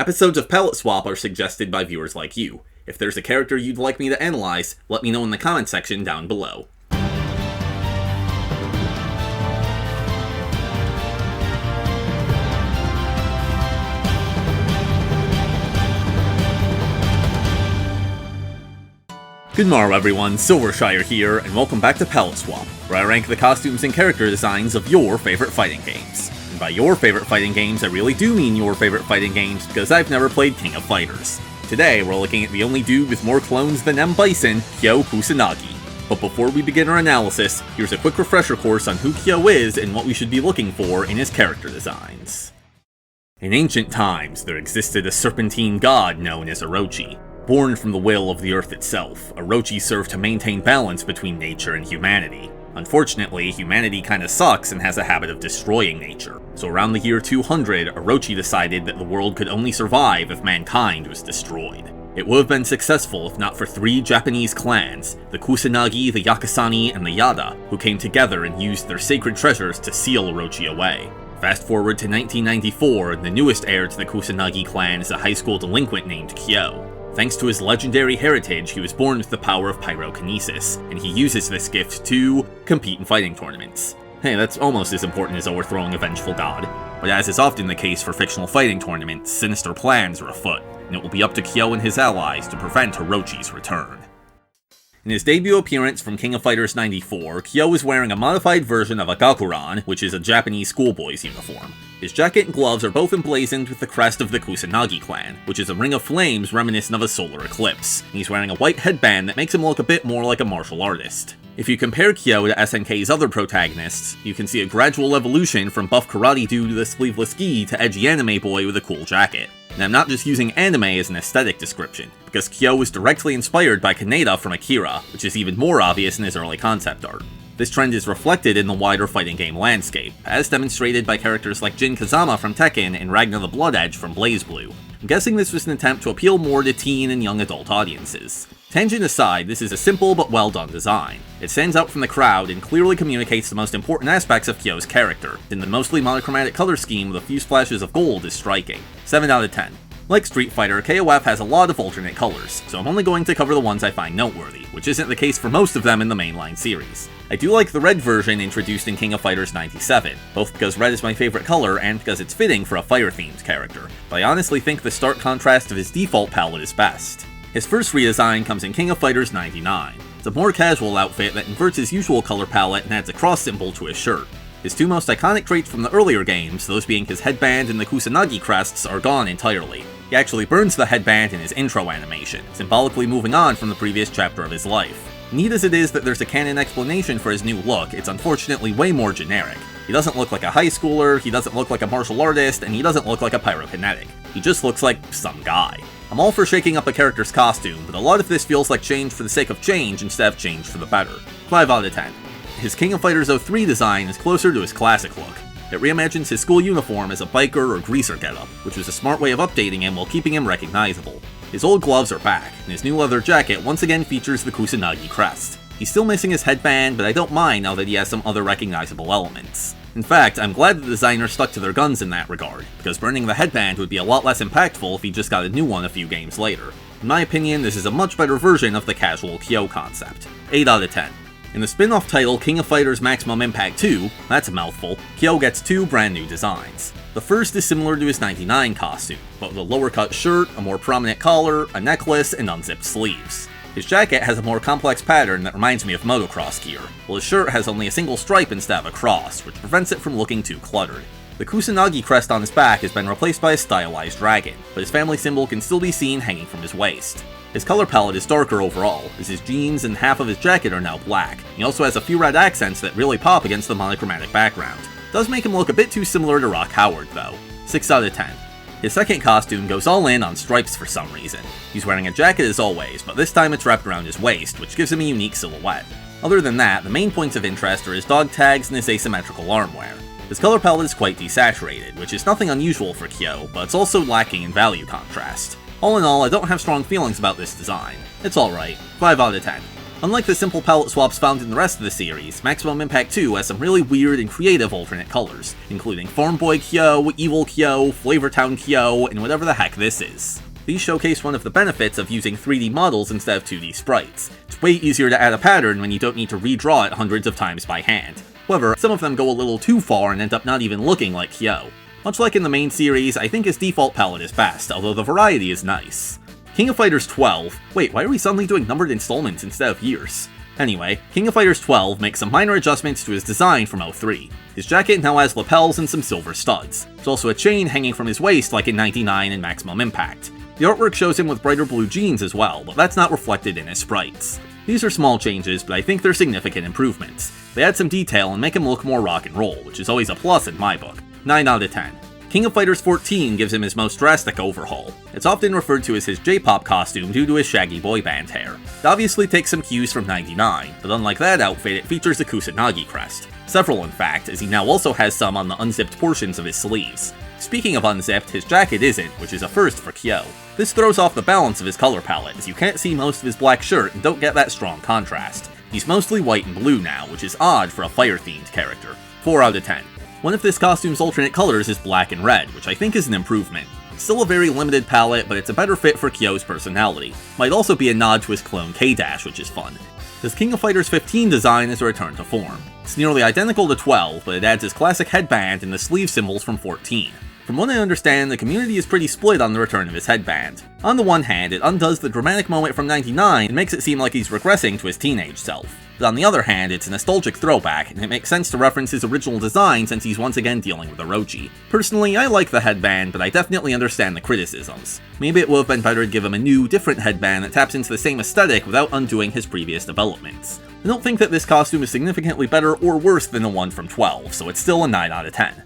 Episodes of Palette Swap are suggested by viewers like you. If there's a character you'd like me to analyze, let me know in the comment section down below. Good morrow everyone, Silvershire here, and welcome back to Palette Swap, where I rank the costumes and character designs of your favorite fighting games. And by your favorite fighting games, I really do mean your favorite fighting games, because I've never played King of Fighters. Today, we're looking at the only dude with more clones than M. Bison, Kyo Kusanagi. But before we begin our analysis, here's a quick refresher course on who Kyo is and what we should be looking for in his character designs. In ancient times, there existed a serpentine god known as Orochi. Born from the will of the earth itself, Orochi served to maintain balance between nature and humanity. Unfortunately, humanity kinda sucks and has a habit of destroying nature. So around the year 200, Orochi decided that the world could only survive if mankind was destroyed. It would have been successful if not for three Japanese clans, the Kusanagi, the Yakusani, and the Yada, who came together and used their sacred treasures to seal Orochi away. Fast forward to 1994, the newest heir to the Kusanagi clan is a high school delinquent named Kyo. Thanks to his legendary heritage, he was born with the power of pyrokinesis, and he uses this gift to compete in fighting tournaments. Hey, that's almost as important as overthrowing a vengeful god. But as is often the case for fictional fighting tournaments, sinister plans are afoot, and it will be up to Kyo and his allies to prevent Orochi's return. In his debut appearance from King of Fighters 94, Kyo is wearing a modified version of a gakuran, which is a Japanese schoolboy's uniform. His jacket and gloves are both emblazoned with the crest of the Kusanagi clan, which is a ring of flames reminiscent of a solar eclipse, and he's wearing a white headband that makes him look a bit more like a martial artist. If you compare Kyo to SNK's other protagonists, you can see a gradual evolution from buff karate dude with a sleeveless gi to edgy anime boy with a cool jacket. And I'm not just using anime as an aesthetic description, because Kyo was directly inspired by Kaneda from Akira, which is even more obvious in his early concept art. This trend is reflected in the wider fighting game landscape, as demonstrated by characters like Jin Kazama from Tekken and Ragnar the Blood Edge from BlazBlue. I'm guessing this was an attempt to appeal more to teen and young adult audiences. Tangent aside, this is a simple but well done design. It stands out from the crowd and clearly communicates the most important aspects of Kyo's character, and the mostly monochromatic color scheme with a few splashes of gold is striking. 7 out of 10. Like Street Fighter, KOF has a lot of alternate colors, so I'm only going to cover the ones I find noteworthy, which isn't the case for most of them in the mainline series. I do like the red version introduced in King of Fighters 97, both because red is my favorite color and because it's fitting for a fire-themed character, but I honestly think the stark contrast of his default palette is best. His first redesign comes in King of Fighters 99. It's a more casual outfit that inverts his usual color palette and adds a cross symbol to his shirt. His two most iconic traits from the earlier games, those being his headband and the Kusanagi crests, are gone entirely. He actually burns the headband in his intro animation, symbolically moving on from the previous chapter of his life. Neat as it is that there's a canon explanation for his new look, it's unfortunately way more generic. He doesn't look like a high schooler, he doesn't look like a martial artist, and he doesn't look like a pyrokinetic. He just looks like some guy. I'm all for shaking up a character's costume, but a lot of this feels like change for the sake of change instead of change for the better. 5 out of 10. His King of Fighters 03 design is closer to his classic look. It reimagines his school uniform as a biker or greaser getup, which was a smart way of updating him while keeping him recognizable. His old gloves are back, and his new leather jacket once again features the Kusanagi crest. He's still missing his headband, but I don't mind now that he has some other recognizable elements. In fact, I'm glad the designer stuck to their guns in that regard, because burning the headband would be a lot less impactful if he just got a new one a few games later. In my opinion, this is a much better version of the casual Kyo concept. 8 out of 10. In the spin-off title King of Fighters Maximum Impact 2, that's a mouthful, Kyo gets two brand new designs. The first is similar to his 99 costume, but with a lower cut shirt, a more prominent collar, a necklace, and unzipped sleeves. His jacket has a more complex pattern that reminds me of motocross gear, while his shirt has only a single stripe instead of a cross, which prevents it from looking too cluttered. The Kusanagi crest on his back has been replaced by a stylized dragon, but his family symbol can still be seen hanging from his waist. His color palette is darker overall, as his jeans and half of his jacket are now black. He also has a few red accents that really pop against the monochromatic background. It does make him look a bit too similar to Rock Howard though. 6 out of 10. His second costume goes all in on stripes for some reason. He's wearing a jacket as always, but this time it's wrapped around his waist, which gives him a unique silhouette. Other than that, the main points of interest are his dog tags and his asymmetrical arm wear. His color palette is quite desaturated, which is nothing unusual for Kyo, but it's also lacking in value contrast. All in all, I don't have strong feelings about this design. It's alright. 5 out of 10. Unlike the simple palette swaps found in the rest of the series, Maximum Impact 2 has some really weird and creative alternate colors, including Farm Boy Kyo, Evil Kyo, Flavortown Kyo, and whatever the heck this is. These showcase one of the benefits of using 3D models instead of 2D sprites. It's way easier to add a pattern when you don't need to redraw it hundreds of times by hand. However, some of them go a little too far and end up not even looking like Kyo. Much like in the main series, I think his default palette is best, although the variety is nice. King of Fighters 12. Wait, why are we suddenly doing numbered installments instead of years? Anyway, King of Fighters 12 makes some minor adjustments to his design from 03. His jacket now has lapels and some silver studs. There's also a chain hanging from his waist like in 99 and Maximum Impact. The artwork shows him with brighter blue jeans as well, but that's not reflected in his sprites. These are small changes, but I think they're significant improvements. They add some detail and make him look more rock and roll, which is always a plus in my book. 9 out of 10. King of Fighters 14 gives him his most drastic overhaul. It's often referred to as his J-pop costume due to his shaggy boy band hair. It obviously takes some cues from 99, but unlike that outfit, it features a Kusanagi crest. Several in fact, as he now also has some on the unzipped portions of his sleeves. Speaking of unzipped, his jacket isn't, which is a first for Kyo. This throws off the balance of his color palette, as you can't see most of his black shirt and don't get that strong contrast. He's mostly white and blue now, which is odd for a fire-themed character. 4 out of 10. One of this costume's alternate colors is black and red, which I think is an improvement. It's still a very limited palette, but it's a better fit for Kyo's personality. Might also be a nod to his clone K-Dash, which is fun. His King of Fighters 15 design is a return to form. It's nearly identical to 12, but it adds his classic headband and the sleeve symbols from 14. From what I understand, the community is pretty split on the return of his headband. On the one hand, it undoes the dramatic moment from 99 and makes it seem like he's regressing to his teenage self. But on the other hand, it's a nostalgic throwback, and it makes sense to reference his original design since he's once again dealing with Orochi. Personally, I like the headband, but I definitely understand the criticisms. Maybe it would have been better to give him a new, different headband that taps into the same aesthetic without undoing his previous developments. I don't think that this costume is significantly better or worse than the one from 12, so it's still a 9 out of 10.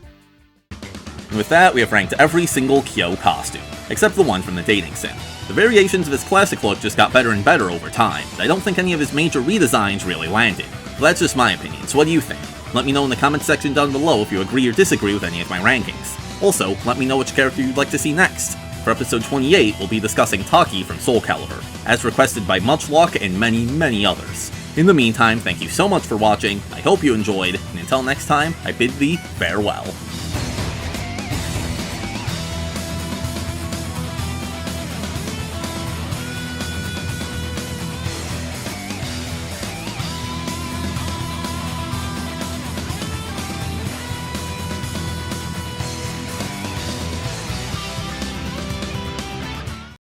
And with that, we have ranked every single Kyo costume, except the one from the dating sim. The variations of his classic look just got better and better over time, but I don't think any of his major redesigns really landed. But that's just my opinion, so what do you think? Let me know in the comments section down below if you agree or disagree with any of my rankings. Also, let me know which character you'd like to see next. For episode 28, we'll be discussing Taki from Soul Calibur, as requested by Muchlock and many others. In the meantime, thank you so much for watching, I hope you enjoyed, and until next time, I bid thee farewell.